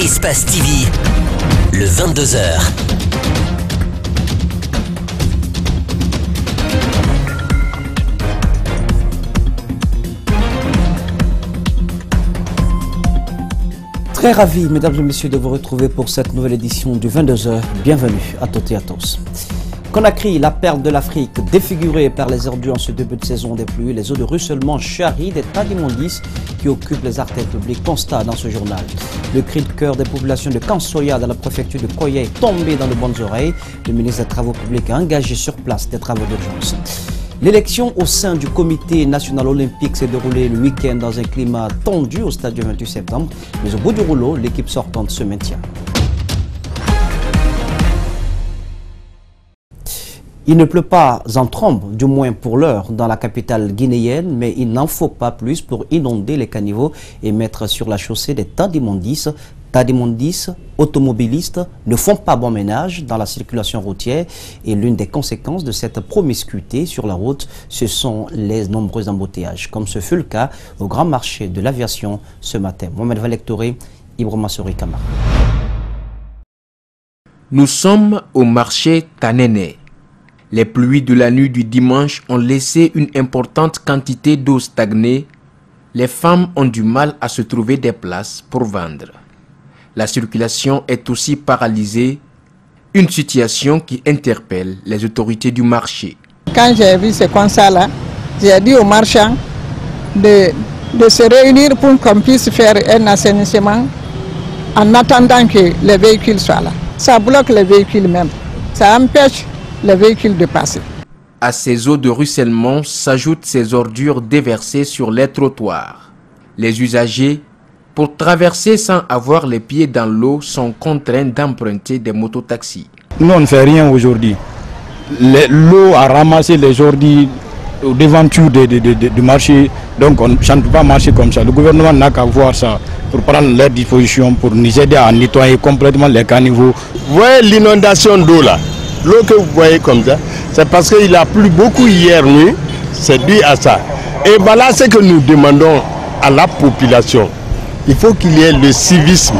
Espace TV, le 22h. Très ravi, mesdames et messieurs, de vous retrouver pour cette nouvelle édition du 22h. Bienvenue à toutes et à tous. Conakry, la perle de l'Afrique, défigurée par les ordures en ce début de saison des pluies, les eaux de ruissellement charrient des tas d'immondices qui occupent les artères publiques, constat dans ce journal. Le cri de cœur des populations de Kansoya dans la préfecture de Koya est tombé dans de bonnes oreilles. Le ministre des Travaux publics a engagé sur place des travaux d'urgence. L'élection au sein du comité national olympique s'est déroulée le week-end dans un climat tendu au stade du 28 septembre. Mais au bout du rouleau, l'équipe sortante se maintient. Il ne pleut pas en trombe, du moins pour l'heure, dans la capitale guinéenne, mais il n'en faut pas plus pour inonder les caniveaux et mettre sur la chaussée des tas d'immondices. Tas d'immondices, automobilistes ne font pas bon ménage dans la circulation routière et l'une des conséquences de cette promiscuité sur la route, ce sont les nombreux embouteillages, comme ce fut le cas au grand marché de l'aviation ce matin. Mohamed Valectoré, Ibrahima Sori Kamara. Nous sommes au marché Tanene. Les pluies de la nuit du dimanche ont laissé une importante quantité d'eau stagnée. Les femmes ont du mal à se trouver des places pour vendre. La circulation est aussi paralysée, une situation qui interpelle les autorités du marché. Quand j'ai vu ce constat-là, j'ai dit aux marchands de se réunir pour qu'on puisse faire un assainissement en attendant que les véhicules soient là. Ça bloque les véhicules même, ça empêche les véhicules de passer. À ces eaux de ruissellement s'ajoutent ces ordures déversées sur les trottoirs. Les usagers, pour traverser sans avoir les pieds dans l'eau, sont contraints d'emprunter des mototaxis. Nous, on ne fait rien aujourd'hui. L'eau a ramassé les ordures aux devantures du marché, donc ça ne peut pas marcher comme ça. Le gouvernement n'a qu'à voir ça pour prendre leurs dispositions, pour nous aider à nettoyer complètement les caniveaux. Vous voyez l'inondation d'eau là, l'eau que vous voyez comme ça, c'est parce qu'il a plu beaucoup hier nuit, c'est dû à ça. Et voilà ce que nous demandons à la population. Il faut qu'il y ait le civisme.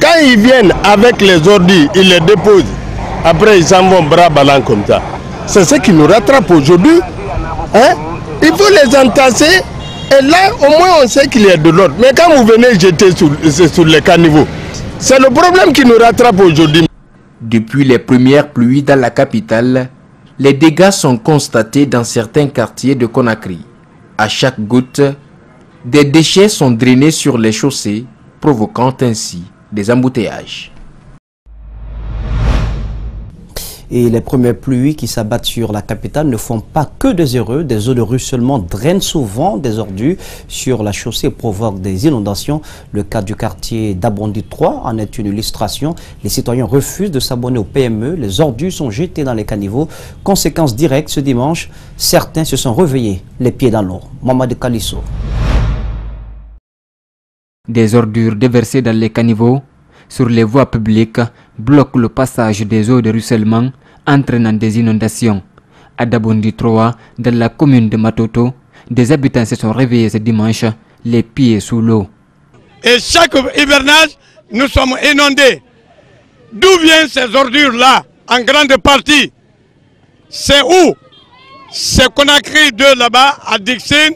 Quand ils viennent avec les ordures, ils les déposent. Après, ils s'en vont bras ballants comme ça. C'est ce qui nous rattrape aujourd'hui. Hein? Il faut les entasser. Et là, au moins, on sait qu'il y a de l'ordre. Mais quand vous venez jeter sur les caniveaux, c'est le problème qui nous rattrape aujourd'hui. Depuis les premières pluies dans la capitale, les dégâts sont constatés dans certains quartiers de Conakry. À chaque goutte, des déchets sont drainés sur les chaussées, provoquant ainsi des embouteillages. Et les premières pluies qui s'abattent sur la capitale ne font pas que des heureux. Des eaux de ruissellement drainent souvent des ordures sur la chaussée et provoquent des inondations. Le cas du quartier d'Abondi 3 en est une illustration. Les citoyens refusent de s'abonner au PME. Les ordures sont jetées dans les caniveaux. Conséquence directe, ce dimanche, certains se sont réveillés les pieds dans l'eau. Mohamed Kalisso. Des ordures déversées dans les caniveaux sur les voies publiques bloquent le passage des eaux de ruissellement, entraînant des inondations. À Dabondi 3, dans la commune de Matoto, des habitants se sont réveillés ce dimanche, les pieds sous l'eau. Et chaque hivernage, nous sommes inondés. D'où viennent ces ordures-là, en grande partie? C'est où? C'est Conakry de là-bas, à Dixine,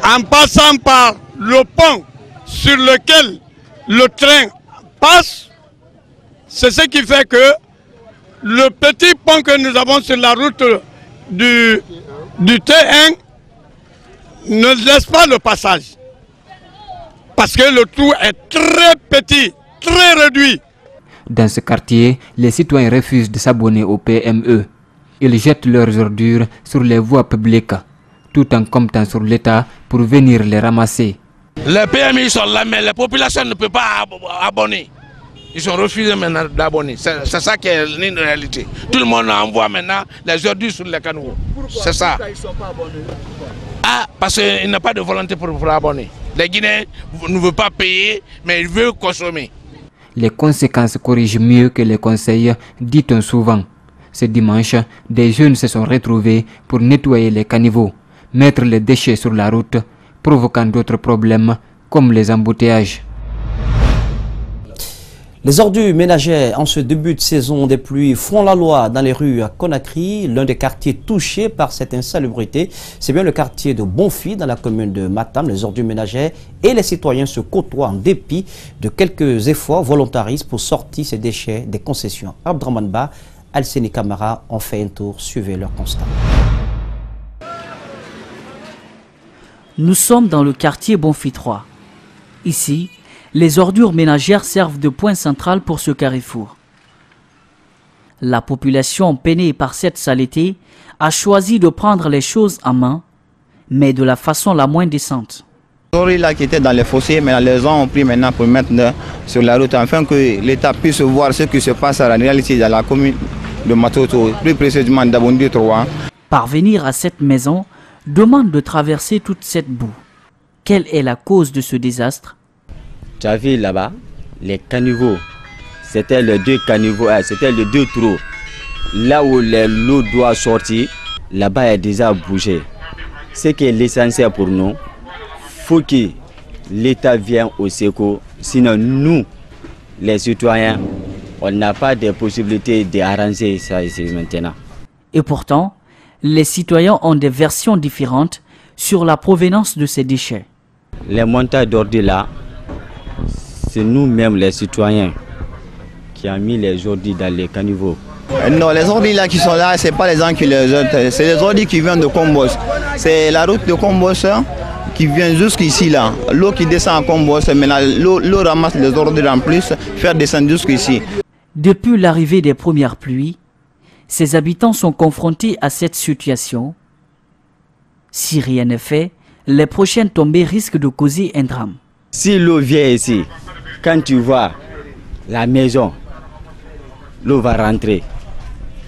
en passant par le pont sur lequel le train passe. C'est ce qui fait que le petit pont que nous avons sur la route du T1 ne laisse pas le passage. Parce que le trou est très petit, très réduit. Dans ce quartier, les citoyens refusent de s'abonner au PME. Ils jettent leurs ordures sur les voies publiques, tout en comptant sur l'État pour venir les ramasser. Les PMI sont là, mais la population ne peut pas abonner. Ils ont refusé maintenant d'abonner. C'est ça qui est une réalité. Tout le monde envoie maintenant les ordures sur les canaux. C'est ça. Pourquoi ils ne sont pas abonnés? Ah, parce qu'il n'y a pas de volonté pour abonner. Les Guinéens ne veulent pas payer, mais ils veulent consommer. Les conséquences corrigent mieux que les conseils, dit-on souvent. Ce dimanche, des jeunes se sont retrouvés pour nettoyer les caniveaux, mettre les déchets sur la route, provoquant d'autres problèmes comme les embouteillages. Les ordures ménagères en ce début de saison des pluies font la loi dans les rues à Conakry, l'un des quartiers touchés par cette insalubrité. C'est bien le quartier de Bonfi dans la commune de Matam. Les ordures ménagères et les citoyens se côtoient en dépit de quelques efforts volontaristes pour sortir ces déchets des concessions. Abdraman Ba, Alseni Kamara ont fait un tour, suivez leur constat. Nous sommes dans le quartier Bonfi 3. Ici, les ordures ménagères servent de point central pour ce carrefour. La population peinée par cette saleté a choisi de prendre les choses en main, mais de la façon la moins décente. Les ordures là qui étaient dans les fossés, mais les gens ont pris maintenant pour mettre sur la route afin que l'État puisse voir ce qui se passe en réalité dans la commune de Matoto, plus précisément d'Abondi 3. Parvenir à cette maison demande de traverser toute cette boue. Quelle est la cause de ce désastre? Tu as vu là-bas, les caniveaux, c'était les deux caniveaux, c'était les deux trous. Là où l'eau doit sortir, là-bas est déjà bougé. Ce qui est l'essentiel pour nous, il faut que l'État vienne au secours. Sinon, nous, les citoyens, on n'a pas de possibilité d'arranger ça ici maintenant. Et pourtant, les citoyens ont des versions différentes sur la provenance de ces déchets. Les montagnes d'ordures là, c'est nous-mêmes les citoyens qui ont mis les ordures dans les caniveaux. Non, les ordures là qui sont là, ce n'est pas les gens qui les jettent, c'est les ordures qui viennent de Combos. C'est la route de Combos qui vient jusqu'ici là. L'eau qui descend à Combos, maintenant l'eau ramasse les ordures en plus, faire descendre jusqu'ici. Depuis l'arrivée des premières pluies, ces habitants sont confrontés à cette situation. Si rien n'est fait, les prochaines tombées risquent de causer un drame. Si l'eau vient ici, quand tu vois la maison, l'eau va rentrer.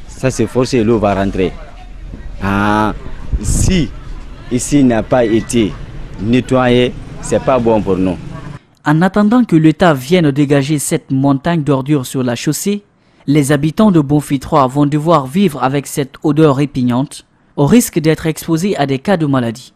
Ça c'est forcé, l'eau va rentrer. Si ici n'a pas été nettoyé, c'est pas bon pour nous. En attendant que l'État vienne dégager cette montagne d'ordures sur la chaussée, les habitants de Bonfi 3 vont devoir vivre avec cette odeur répugnante, au risque d'être exposés à des cas de maladie.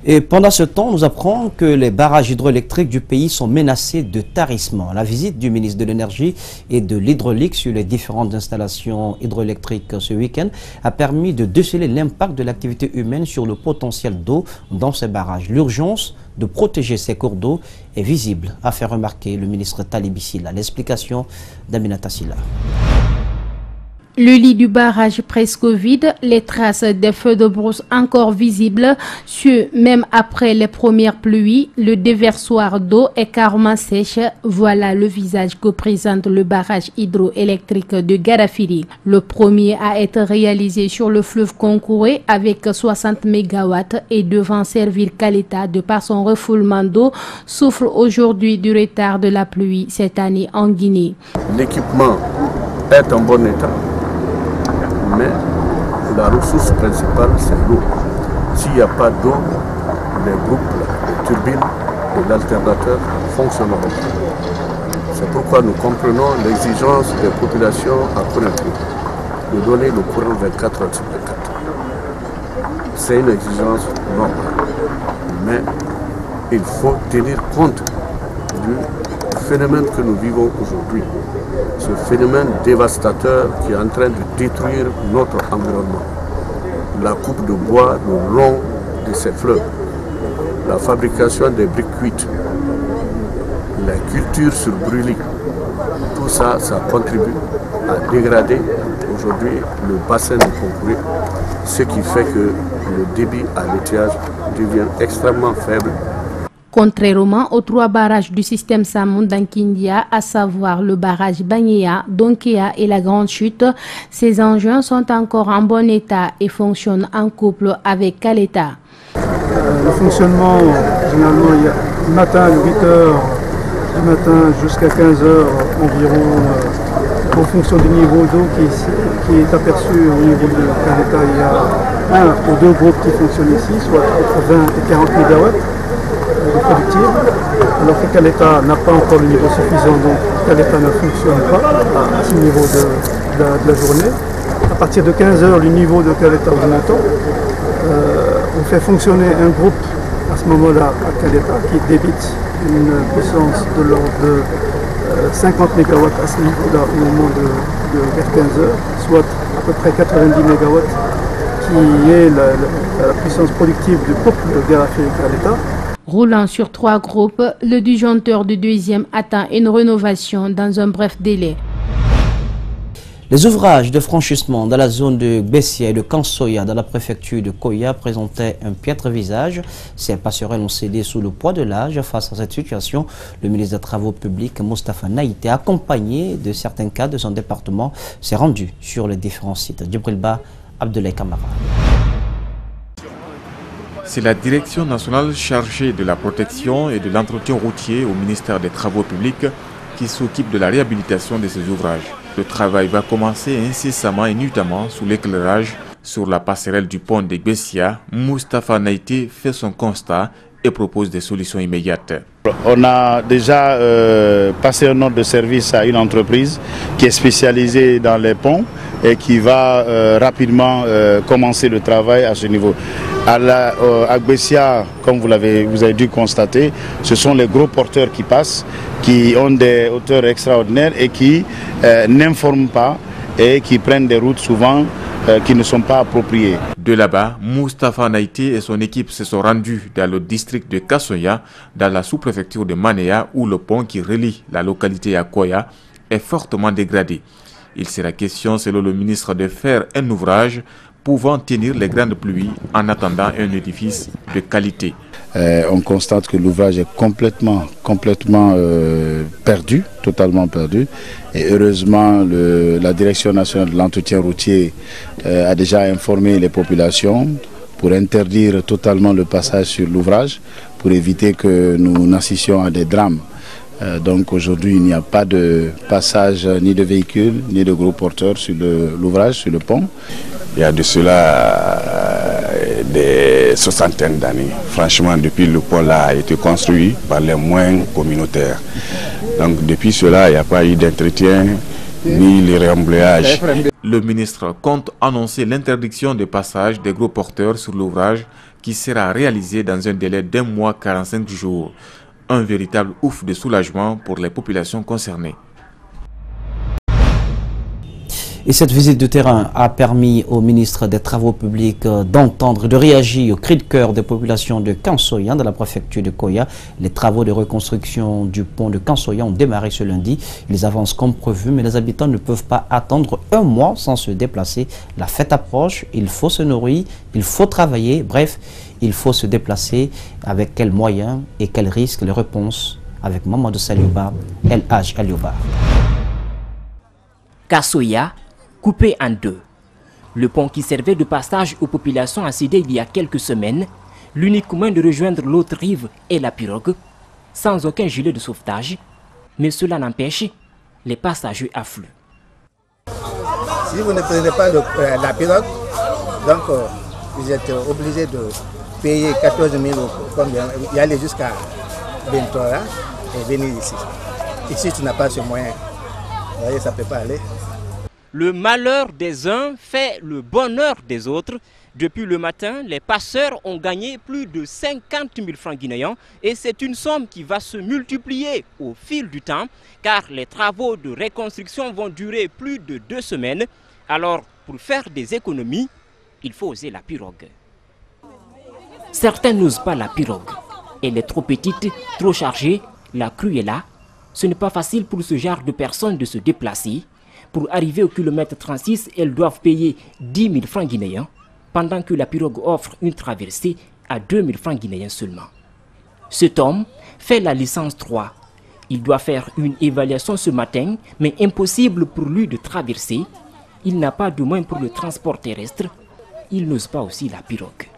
Et pendant ce temps, nous apprenons que les barrages hydroélectriques du pays sont menacés de tarissement. La visite du ministre de l'Énergie et de l'Hydraulique sur les différentes installations hydroélectriques ce week-end a permis de déceler l'impact de l'activité humaine sur le potentiel d'eau dans ces barrages. L'urgence de protéger ces cours d'eau est visible, a fait remarquer le ministre Talibi Silla. L'explication d'Aminata Silla. Le lit du barrage presque vide, les traces des feux de brousse encore visibles, même après les premières pluies, le déversoir d'eau est carrément sèche. Voilà le visage que présente le barrage hydroélectrique de Garafili. Le premier à être réalisé sur le fleuve Concouré avec 60 MW et devant servir Caleta de par son refoulement d'eau, souffre aujourd'hui du retard de la pluie cette année en Guinée. L'équipement est en bon état. Mais la ressource principale, c'est l'eau. S'il n'y a pas d'eau, les groupes, les turbines et l'alternateur fonctionneront. C'est pourquoi nous comprenons l'exigence des populations à Conakry de donner le courant 24 heures sur 24. C'est une exigence normale. Mais il faut tenir compte du phénomène que nous vivons aujourd'hui. Ce phénomène dévastateur qui est en train de détruire notre environnement. La coupe de bois le long de ces fleuves, la fabrication des briques cuites, la culture sur brûlis, tout ça, ça contribue à dégrader aujourd'hui le bassin de Concouré, ce qui fait que le débit à l'étiage devient extrêmement faible. Contrairement aux 3 barrages du système Samon d'Ankindia, à savoir le barrage Banyea, Donkea et la Grande Chute, ces engins sont encore en bon état et fonctionnent en couple avec Caleta. Le fonctionnement, généralement, il y a du matin, 8h du matin jusqu'à 15h environ, en fonction du niveau d'eau qui est aperçu au niveau de Caleta. Il y a 1 ou 2 groupes qui fonctionnent ici, soit entre 20 et 40 MW. Productive, alors que Caleta n'a pas encore le niveau suffisant, donc Caleta ne fonctionne pas à ce niveau de la journée. À partir de 15h, le niveau de Caleta augmente. On fait fonctionner un groupe ce moment-là à Kaleta qui débite une puissance de l'ordre de 50 MW à ce niveau-là au moment vers 15 h, soit à peu près 90 MW qui est la puissance productive du couple Garafé-Kaleta. Roulant sur 3 groupes, le disjoncteur du deuxième atteint une rénovation dans un bref délai. Les ouvrages de franchissement dans la zone de Bessia et de Kansoya dans la préfecture de Koya présentaient un piètre visage. Ces passerelles ont cédé sous le poids de l'âge. Face à cette situation, le ministre des Travaux publics, Moustapha Naïté, accompagné de certains cadres de son département, s'est rendu sur les différents sites. Djibrilba Abdoulaye Kamara. C'est la direction nationale chargée de la protection et de l'entretien routier au ministère des Travaux publics qui s'occupe de la réhabilitation de ces ouvrages. Le travail va commencer incessamment et nuitamment sous l'éclairage sur la passerelle du pont de Bessia. Moustapha Naïté fait son constat et propose des solutions immédiates. On a déjà passé un ordre de service à une entreprise qui est spécialisée dans les ponts et qui va rapidement commencer le travail à ce niveau. À Bessia, comme vous avez dû constater, ce sont les gros porteurs qui passent, qui ont des hauteurs extraordinaires et qui n'informent pas et qui prennent des routes souvent qui ne sont pas appropriées. De là-bas, Moustapha Naïté et son équipe se sont rendus dans le district de Kassoya, dans la sous-préfecture de Manéa, où le pont qui relie la localité à Koya est fortement dégradé. Il sera question, selon le ministre, de faire un ouvrage pouvant tenir les grandes pluies en attendant un édifice de qualité. On constate que l'ouvrage est complètement perdu, totalement perdu. Et heureusement, la Direction nationale de l'entretien routier a déjà informé les populations pour interdire totalement le passage sur l'ouvrage, pour éviter que nous n'assistions à des drames. Donc aujourd'hui, il n'y a pas de passage ni de véhicules, ni de gros porteurs sur l'ouvrage, sur le pont. Il y a de cela des soixantaines d'années. Franchement, depuis le pont là a été construit par les moyens communautaires. Donc depuis cela, il n'y a pas eu d'entretien ni le réemblayage. Le ministre compte annoncer l'interdiction de passage des gros porteurs sur l'ouvrage qui sera réalisé dans un délai d'1 mois 45 jours. Un véritable ouf de soulagement pour les populations concernées. Et cette visite de terrain a permis au ministre des Travaux publics d'entendre et de réagir au cri de cœur des populations de Kansoya dans la préfecture de Koya. Les travaux de reconstruction du pont de Kansoya ont démarré ce lundi. Ils avancent comme prévu, mais les habitants ne peuvent pas attendre 1 mois sans se déplacer. La fête approche, il faut se nourrir, il faut travailler, bref, il faut se déplacer. Avec quels moyens et quels risques? Les réponses avec Mamadou Saliouba, El Hadj Aliouba. Kansoya, coupé en deux. Le pont qui servait de passage aux populations a cédé il y a quelques semaines. L'unique moyen de rejoindre l'autre rive est la pirogue, sans aucun gilet de sauvetage. Mais cela n'empêche, les passagers affluent. Si vous ne prenez pas la pirogue, donc vous êtes obligé de payer 14 000 combien, y aller jusqu'à Bentora et venir ici. Ici, tu n'as pas ce moyen. Vous voyez, ça ne peut pas aller. Le malheur des uns fait le bonheur des autres. Depuis le matin, les passeurs ont gagné plus de 50 000 francs guinéens et c'est une somme qui va se multiplier au fil du temps car les travaux de reconstruction vont durer plus de 2 semaines. Alors, pour faire des économies, il faut oser la pirogue. Certains n'osent pas la pirogue. Elle est trop petite, trop chargée, la crue est là. Ce n'est pas facile pour ce genre de personnes de se déplacer. Pour arriver au kilomètre 36, elles doivent payer 10 000 francs guinéens, pendant que la pirogue offre une traversée à 2 000 francs guinéens seulement. Cet homme fait la licence 3. Il doit faire une évaluation ce matin, mais impossible pour lui de traverser. Il n'a pas de moyens pour le transport terrestre. Il n'ose pas aussi la pirogue.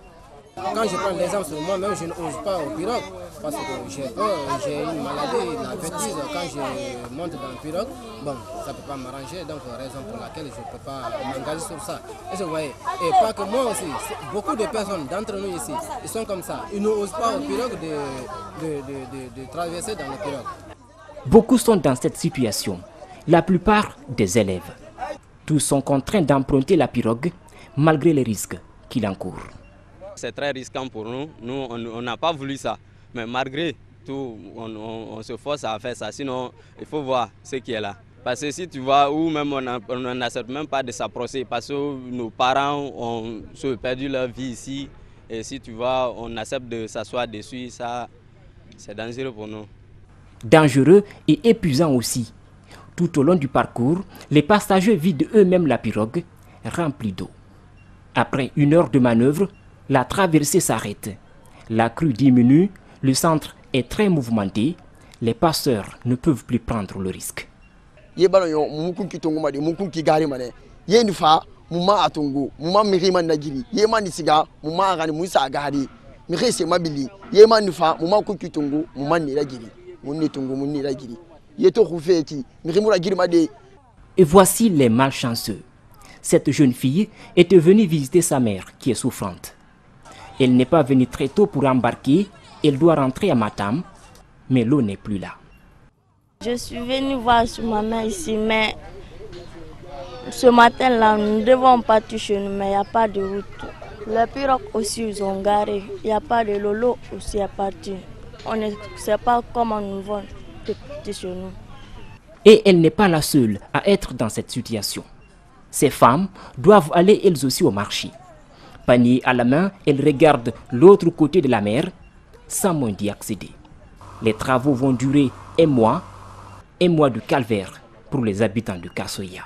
Quand je prends l'exemple sur moi-même, je n'ose pas au pirogue parce que j'ai peur, j'ai une maladie, la vertige. Quand je monte dans le pirogue, bon, ça ne peut pas m'arranger, donc raison pour laquelle je ne peux pas m'engager sur ça. Et vous voyez, et pas que moi aussi, beaucoup de personnes d'entre nous ici, ils sont comme ça. Ils n'osent pas au pirogue de traverser dans le pirogue. Beaucoup sont dans cette situation, la plupart des élèves. Tous sont contraints d'emprunter la pirogue malgré les risques qu'il encourt. C'est très risquant pour nous. Nous, on n'a pas voulu ça. Mais malgré tout, on se force à faire ça. Sinon, il faut voir ce qui est là. Parce que si tu vois, ou même on n'accepte même pas de s'approcher parce que nos parents ont perdu leur vie ici. Et si tu vois, on accepte de s'asseoir dessus, ça, c'est dangereux pour nous. Dangereux et épuisant aussi. Tout au long du parcours, les passagers vident eux-mêmes la pirogue remplie d'eau. Après 1 heure de manœuvre, la traversée s'arrête. La crue diminue, le centre est très mouvementé. Les passeurs ne peuvent plus prendre le risque. Et voici les malchanceux. Cette jeune fille était venue visiter sa mère qui est souffrante. Elle n'est pas venue très tôt pour embarquer, elle doit rentrer à Matam, mais l'eau n'est plus là. Je suis venue voir ma mère ici, mais ce matin-là, nous ne devons pas toucher nous, mais il n'y a pas de route. Les pirogues aussi, ils ont garé. Il n'y a pas de l'eau aussi à partir. On ne sait pas comment nous vont chez nous. Et elle n'est pas la seule à être dans cette situation. Ces femmes doivent aller elles aussi au marché. Panier à la main, elles regardent l'autre côté de la mer, sans moyen d'y accéder. Les travaux vont durer 1 mois de calvaire pour les habitants de Kassoya.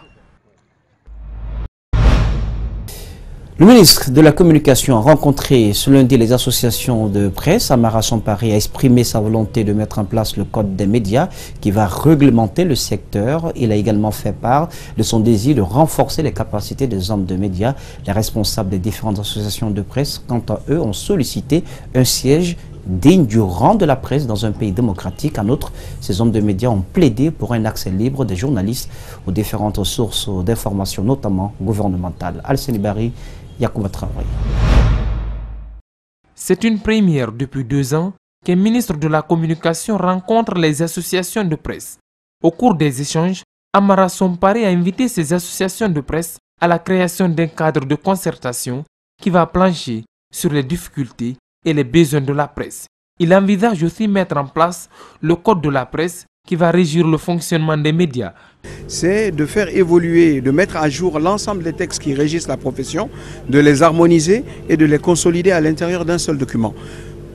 Le ministre de la Communication a rencontré ce lundi les associations de presse. Amara Sompari a exprimé sa volonté de mettre en place le code des médias qui va réglementer le secteur. Il a également fait part de son désir de renforcer les capacités des hommes de médias. Les responsables des différentes associations de presse, quant à eux, ont sollicité un siège digne du rang de la presse dans un pays démocratique. En outre, ces hommes de médias ont plaidé pour un accès libre des journalistes aux différentes sources d'information, notamment gouvernementales. Al-Senibari, Yacouba Traoré. C'est une première depuis 2 ans qu'un ministre de la Communication rencontre les associations de presse. Au cours des échanges, Amara Sompari a invité ces associations de presse à la création d'un cadre de concertation qui va plancher sur les difficultés et les besoins de la presse. Il envisage aussi mettre en place le code de la presse qui va régir le fonctionnement des médias. C'est de faire évoluer, de mettre à jour l'ensemble des textes qui régissent la profession, de les harmoniser et de les consolider à l'intérieur d'un seul document.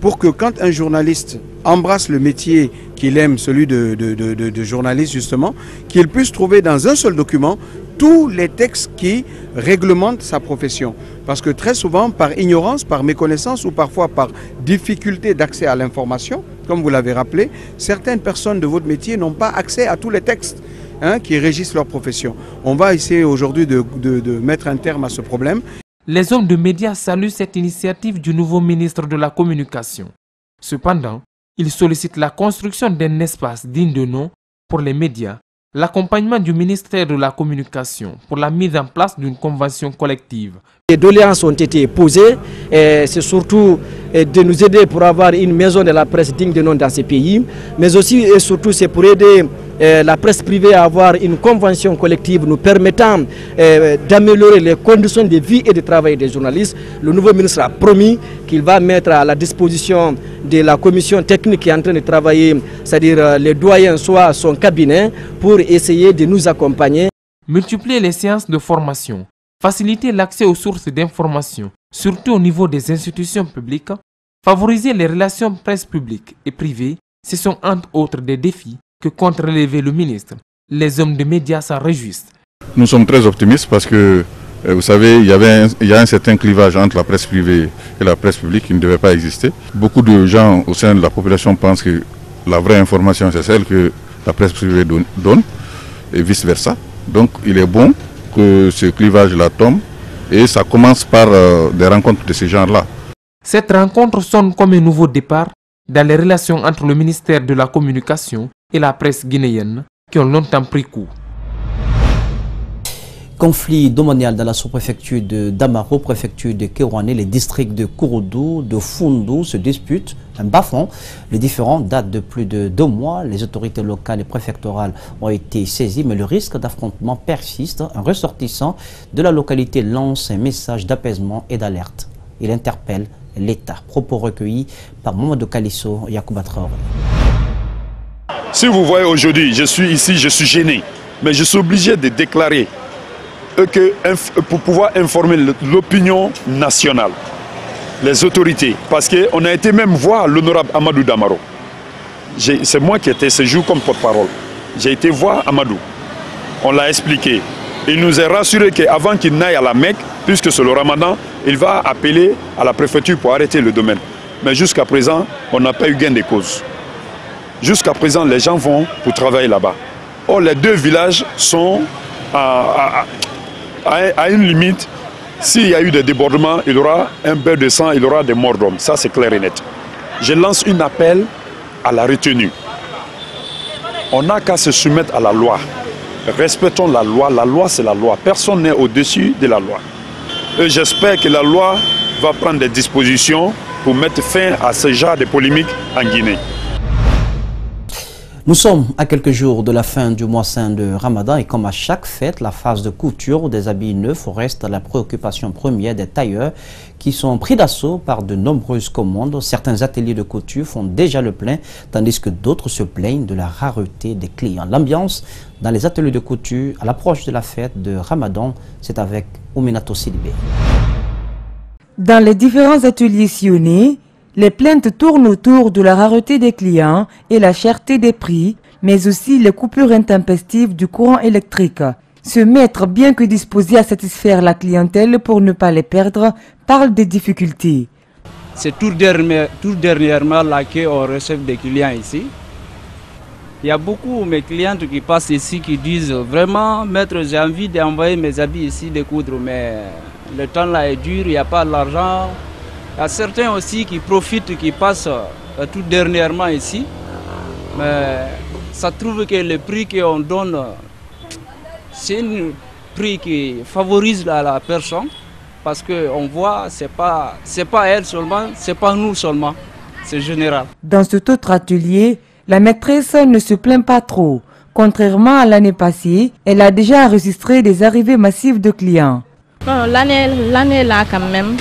Pour que quand un journaliste embrasse le métier qu'il aime, celui de journaliste justement, qu'il puisse trouver dans un seul document tous les textes qui réglementent sa profession. Parce que très souvent, par ignorance, par méconnaissance ou parfois par difficulté d'accès à l'information, comme vous l'avez rappelé, certaines personnes de votre métier n'ont pas accès à tous les textes qui régissent leur profession. On va essayer aujourd'hui de mettre un terme à ce problème. Les hommes de médias saluent cette initiative du nouveau ministre de la Communication. Cependant, ils sollicitent la construction d'un espace digne de nom pour les médias, l'accompagnement du ministère de la Communication pour la mise en place d'une convention collective. Les doléances ont été posées, c'est surtout de nous aider pour avoir une maison de la presse digne de nom dans ces pays, mais aussi et surtout c'est pour aider la presse privée à avoir une convention collective nous permettant d'améliorer les conditions de vie et de travail des journalistes. Le nouveau ministre a promis qu'il va mettre à la disposition de la commission technique qui est en train de travailler, c'est-à-dire les doyens, soit son cabinet, pour essayer de nous accompagner. Multiplier les séances de formation, faciliter l'accès aux sources d'information, surtout au niveau des institutions publiques, favoriser les relations presse publique et privée, ce sont entre autres des défis que compte relever le ministre. Les hommes de médias s'en réjouissent. Nous sommes très optimistes parce que, vous savez, il y a un certain clivage entre la presse privée et la presse publique qui ne devait pas exister. Beaucoup de gens au sein de la population pensent que la vraie information, c'est celle que la presse privée donne et vice-versa. Donc il est bon que ce clivage-là tombe et ça commence par des rencontres de ce genre-là. Cette rencontre sonne comme un nouveau départ dans les relations entre le ministère de la Communication et la presse guinéenne qui ont longtemps pris coup. Conflit domanial dans la sous-préfecture de Damaro, préfecture de Kérouané, les districts de Kouroudou, de Foundou se disputent un bas-fond. Les différends datent de plus de 2 mois. Les autorités locales et préfectorales ont été saisies, mais le risque d'affrontement persiste. Un ressortissant de la localité lance un message d'apaisement et d'alerte. Il interpelle l'État. Propos recueillis par Mamadou Kalisso et Yacouba Traoré. Si vous voyez aujourd'hui, je suis ici, je suis gêné, mais je suis obligé de déclarer que pour pouvoir informer l'opinion nationale, les autorités, parce qu'on a été même voir l'honorable Amadou Damaro. C'est moi qui étais ce jour comme porte-parole. J'ai été voir Amadou. On l'a expliqué. Il nous a rassuré qu'avant qu'il n'aille à la Mecque, puisque c'est le Ramadan, il va appeler à la préfecture pour arrêter le domaine. Mais jusqu'à présent, on n'a pas eu gain de cause. Jusqu'à présent, les gens vont pour travailler là-bas. Or, les deux villages sont à une limite. S'il y a eu des débordements, il y aura un beurre de sang, il y aura des morts d'hommes. Ça, c'est clair et net. Je lance un appel à la retenue. On n'a qu'à se soumettre à la loi. Respectons la loi c'est la loi. Personne n'est au-dessus de la loi. Et j'espère que la loi va prendre des dispositions pour mettre fin à ce genre de polémiques en Guinée. Nous sommes à quelques jours de la fin du mois saint de Ramadan et comme à chaque fête, la phase de couture des habits neufs reste la préoccupation première des tailleurs qui sont pris d'assaut par de nombreuses commandes. Certains ateliers de couture font déjà le plein, tandis que d'autres se plaignent de la rareté des clients. L'ambiance dans les ateliers de couture à l'approche de la fête de Ramadan, c'est avec Ouminato Sidibé. Dans les différents ateliers sillonnés, les plaintes tournent autour de la rareté des clients et la cherté des prix, mais aussi les coupures intempestives du courant électrique. Ce maître, bien que disposé à satisfaire la clientèle pour ne pas les perdre, parle des difficultés. C'est tout dernièrement là qu'on reçoit des clients ici. Il y a beaucoup de mes clientes qui passent ici qui disent vraiment, maître, j'ai envie d'envoyer mes habits ici de coudre, mais le temps là est dur, il n'y a pas d'argent. Il y a certains aussi qui profitent, qui passent tout dernièrement ici. Mais ça trouve que le prix qu'on donne, c'est un prix qui favorise la personne. Parce qu'on voit, ce n'est pas elle seulement, ce n'est pas nous seulement, c'est général. Dans cet autre atelier, la maîtresse ne se plaint pas trop. Contrairement à l'année passée, elle a déjà enregistré des arrivées massives de clients. L'année là quand même,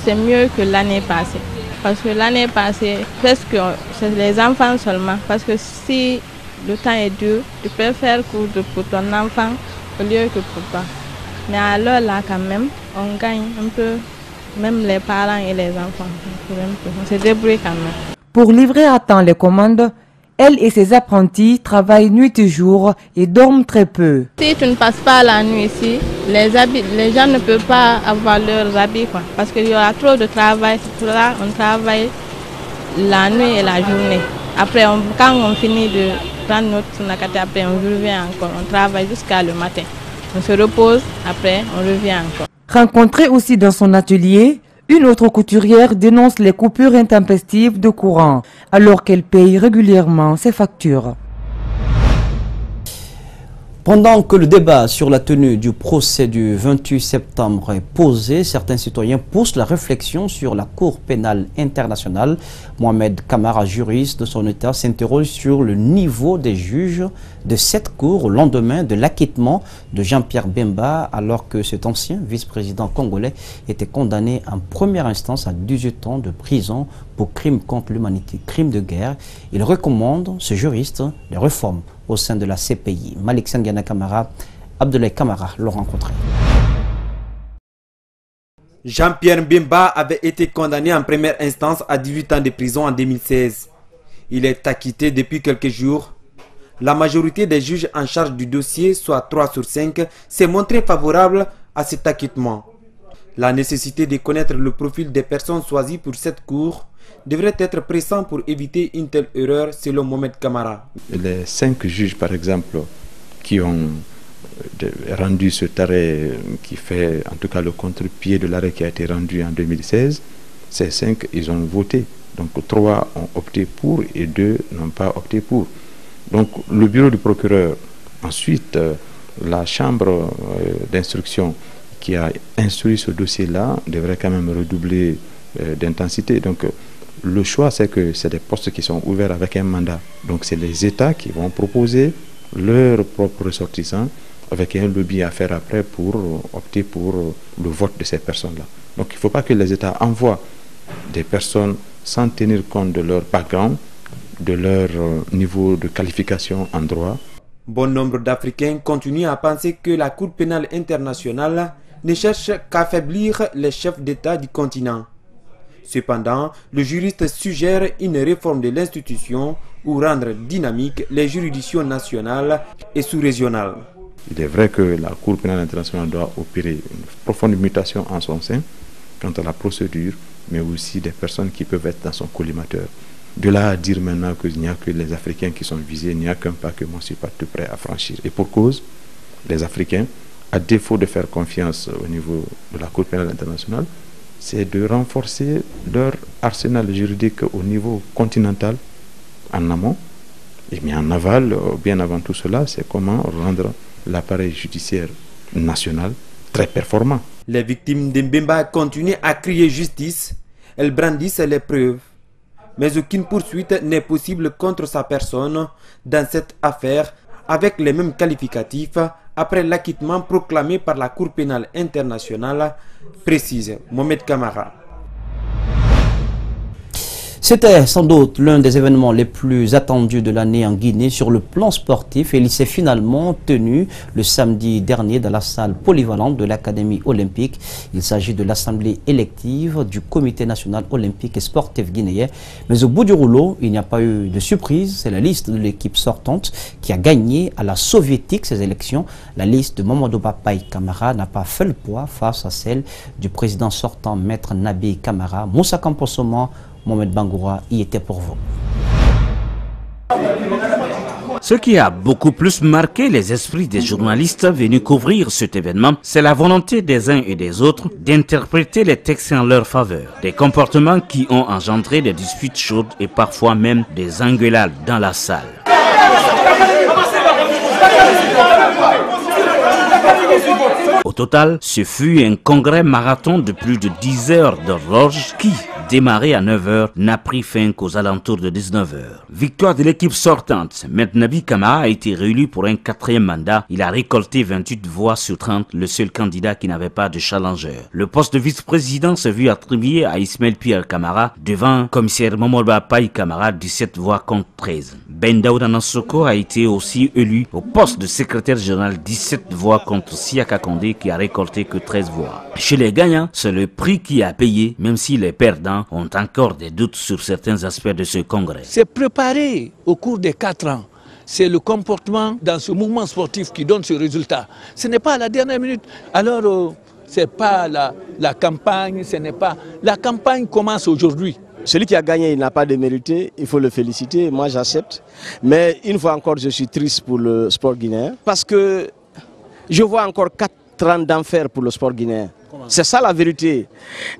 c'est mieux que l'année passée. Parce que l'année passée, presque c'est les enfants seulement. Parce que si le temps est dur, tu peux faire coudre pour ton enfant au lieu que pour toi. Mais alors là quand même, on gagne un peu, même les parents et les enfants. On se débrouille quand même. Pour livrer à temps les commandes, elle et ses apprentis travaillent nuit et jour et dorment très peu. Si tu ne passes pas la nuit ici, les gens ne peuvent pas avoir leurs habits, quoi, parce qu'il y aura trop de travail. C'est pour ça qu'on travaille la nuit et la journée. Après, quand on finit de prendre notre nakate, après on revient encore. On travaille jusqu'à le matin. On se repose, après on revient encore. Rencontrée aussi dans son atelier, une autre couturière dénonce les coupures intempestives de courant, alors qu'elle paye régulièrement ses factures. Pendant que le débat sur la tenue du procès du 28 septembre est posé, certains citoyens poussent la réflexion sur la Cour pénale internationale. Mohamed Kamara, juriste de son État, s'interroge sur le niveau des juges de cette Cour au lendemain de l'acquittement de Jean-Pierre Bemba, alors que cet ancien vice-président congolais était condamné en première instance à 18 ans de prison pour crimes contre l'humanité, crimes de guerre. Il recommande, ce juriste, des réformes au sein de la CPI. Malik Sandiana Kamara, Abdoulaye Kamara l'ont rencontré. Jean-Pierre Bemba avait été condamné en première instance à 18 ans de prison en 2016. Il est acquitté depuis quelques jours. La majorité des juges en charge du dossier, soit 3 sur 5, s'est montrée favorable à cet acquittement. La nécessité de connaître le profil des personnes choisies pour cette cour devrait être pressant pour éviter une telle erreur, selon Mohamed Kamara. Les 5 juges, par exemple, qui ont rendu cet arrêt, qui fait en tout cas le contre-pied de l'arrêt qui a été rendu en 2016, ces 5, ils ont voté. Donc 3 ont opté pour et 2 n'ont pas opté pour. Donc le bureau du procureur, ensuite la chambre d'instruction qui a instruit ce dossier-là devrait quand même redoubler d'intensité. Donc le choix, c'est que c'est des postes qui sont ouverts avec un mandat. Donc c'est les États qui vont proposer leurs propres ressortissants avec un lobby à faire après pour opter pour le vote de ces personnes-là. Donc il ne faut pas que les États envoient des personnes sans tenir compte de leur background, de leur niveau de qualification en droit. Bon nombre d'Africains continuent à penser que la Cour pénale internationale ne cherche qu'à affaiblir les chefs d'État du continent. Cependant, le juriste suggère une réforme de l'institution ou rendre dynamiques les juridictions nationales et sous-régionales. Il est vrai que la Cour pénale internationale doit opérer une profonde mutation en son sein quant à la procédure, mais aussi des personnes qui peuvent être dans son collimateur. De là à dire maintenant qu'il n'y a que les Africains qui sont visés, il n'y a qu'un pas que moi je ne suis pas tout prêt à franchir. Et pour cause, les Africains, à défaut de faire confiance au niveau de la Cour pénale internationale, c'est de renforcer leur arsenal juridique au niveau continental, en amont, et bien en aval, bien avant tout cela, c'est comment rendre l'appareil judiciaire national très performant. Les victimes d'Mbemba continuent à crier justice, elles brandissent les preuves. Mais aucune poursuite n'est possible contre sa personne dans cette affaire avec les mêmes qualificatifs après l'acquittement proclamé par la Cour pénale internationale, précise Mohamed Kamara. C'était sans doute l'un des événements les plus attendus de l'année en Guinée sur le plan sportif et il s'est finalement tenu le samedi dernier dans la salle polyvalente de l'Académie olympique. Il s'agit de l'assemblée élective du Comité national olympique et sportif guinéen. Mais au bout du rouleau, il n'y a pas eu de surprise. C'est la liste de l'équipe sortante qui a gagné à la soviétique ces élections. La liste de Mamadou Papaye Camara n'a pas fait le poids face à celle du président sortant Maître Nabi Camara. Moussa Kamposoma, Mohamed Bangoura y était pour vous. Ce qui a beaucoup plus marqué les esprits des journalistes venus couvrir cet événement, c'est la volonté des uns et des autres d'interpréter les textes en leur faveur. Des comportements qui ont engendré des disputes chaudes et parfois même des engueulades dans la salle. Au total, ce fut un congrès marathon de plus de 10 heures d'horloge qui, démarré à 9 h, n'a pris fin qu'aux alentours de 19 h. Victoire de l'équipe sortante. Maître Nabi Camara a été réélu pour un 4e mandat. Il a récolté 28 voix sur 30, le seul candidat qui n'avait pas de challenger. Le poste de vice-président s'est vu attribué à Ismaël Pierre Camara devant commissaire Mamadou Papaye Camara, 17 voix contre 13. Ben Daouda Nassoko a été aussi élu au poste de secrétaire général, 17 voix contre Siaka Kondé qui a récolté que 13 voix. Chez les gagnants, c'est le prix qui a payé, même si les perdants ont encore des doutes sur certains aspects de ce congrès. C'est préparé au cours des 4 ans. C'est le comportement dans ce mouvement sportif qui donne ce résultat. Ce n'est pas à la dernière minute. Alors, ce n'est pas la campagne, ce n'est pas... La campagne commence aujourd'hui. Celui qui a gagné, il n'a pas de mérité, il faut le féliciter, moi j'accepte. Mais une fois encore, je suis triste pour le sport guinéen parce que je vois encore 4 ans d'enfer pour le sport guinéen. C'est ça la vérité.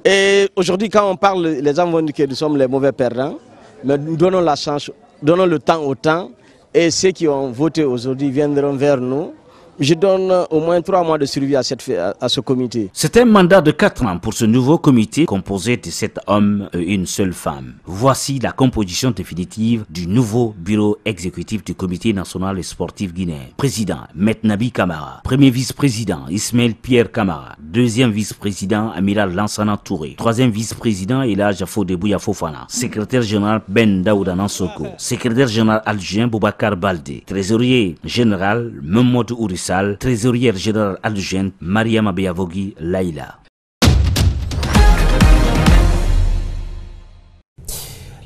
Et aujourd'hui, quand on parle, les gens vont dire que nous sommes les mauvais perdants, mais nous donnons la chance, donnons le temps au temps, et ceux qui ont voté aujourd'hui viendront vers nous. Je donne au moins 3 mois de survie à ce comité. C'est un mandat de 4 ans pour ce nouveau comité composé de 7 hommes et une seule femme. Voici la composition définitive du nouveau bureau exécutif du Comité national et sportif guinéen. Président, Maître Nabi Camara. Premier vice-président, Ismaël Pierre Camara. Deuxième vice-président, Amiral Lansana Touré. Troisième vice-président, Elhadji Fodebouya Fofana. Secrétaire général, Ben Daouda Nassoko. Secrétaire général adjoint, Boubacar Baldé. Trésorier général, Mamadou Ouris. Trésorière générale adjointe Mariama Beyavogi Laïla.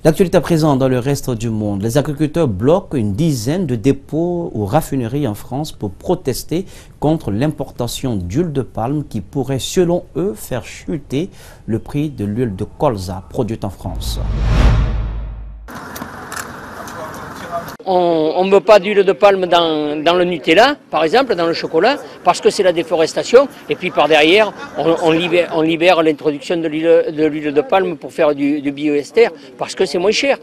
L'actualité à présent dans le reste du monde. Les agriculteurs bloquent une dizaine de dépôts ou raffineries en France pour protester contre l'importation d'huile de palme qui pourrait, selon eux, faire chuter le prix de l'huile de colza produite en France. On ne veut pas d'huile de palme dans le Nutella, par exemple, dans le chocolat, parce que c'est la déforestation. Et puis par derrière, on libère l'introduction de l'huile de palme pour faire du bioester, parce que c'est moins cher.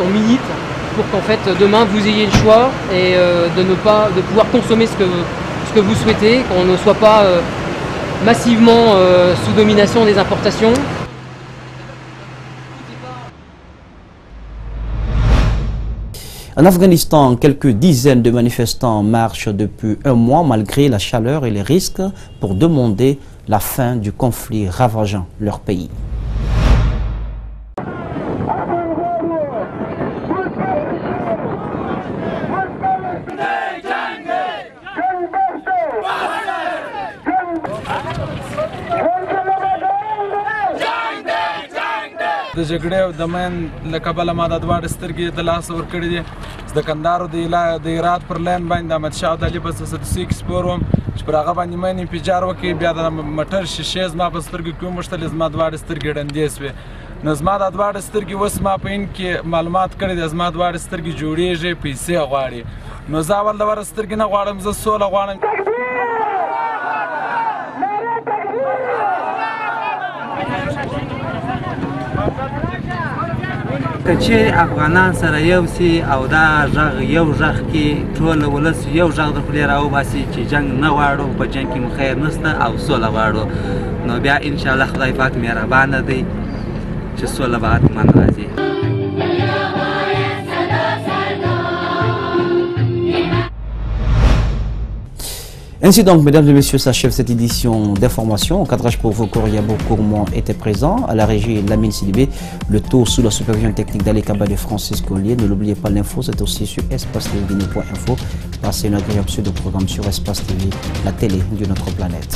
On milite pour qu'en fait demain vous ayez le choix et de pouvoir consommer ce que vous souhaitez, qu'on ne soit pas massivement sous domination des importations. En Afghanistan, quelques dizaines de manifestants marchent depuis un mois malgré la chaleur et les risques pour demander la fin du conflit ravageant leur pays. د جګړې او د مین له کبله ما د دواړه سترګې د لاس ورکړې دي. د کندهار د هرات پر لین باندې د احمدشاه ابدالي په سدوسي کې سپور وم چې پر هغه باندې مین انفجار وکړي، بیا د موټر شیشې زما په سترګو کې وموښتلې، زما دواړه سترګې ړندې سوې. نو زما دا دواړه سترګې اوس ما په هند کې معلومات کړي دي، زما دواړه سترګې جوړېږي، پیسې غواړي. نو زه اول دواړه سترګې نه غواړم، زه سوله غواړم. که چیرې افغانان سره یو سي او دا غږ یو غږ کې ټول ولس یو غږ د خولې راوباسي چې جنګ نه غواړو، په جنګ کې مو خیر نشته او سوله غواړو، نو بیا انشاءالله خدای پاک مهربانه دی چې سوله به حتما راځي. Ainsi donc, mesdames et messieurs, s'achève cette édition d'information. Au cadrage pour vos Kouriabo Kourmont était présent. À la régie, Lamine Sidibé. Le tour sous la supervision technique d'Ali Kaba de Francis Collier. Ne l'oubliez pas, l'info, c'est aussi sur espace-tv.info. Passez une agréable suite de programme sur Espace TV, la télé de notre planète.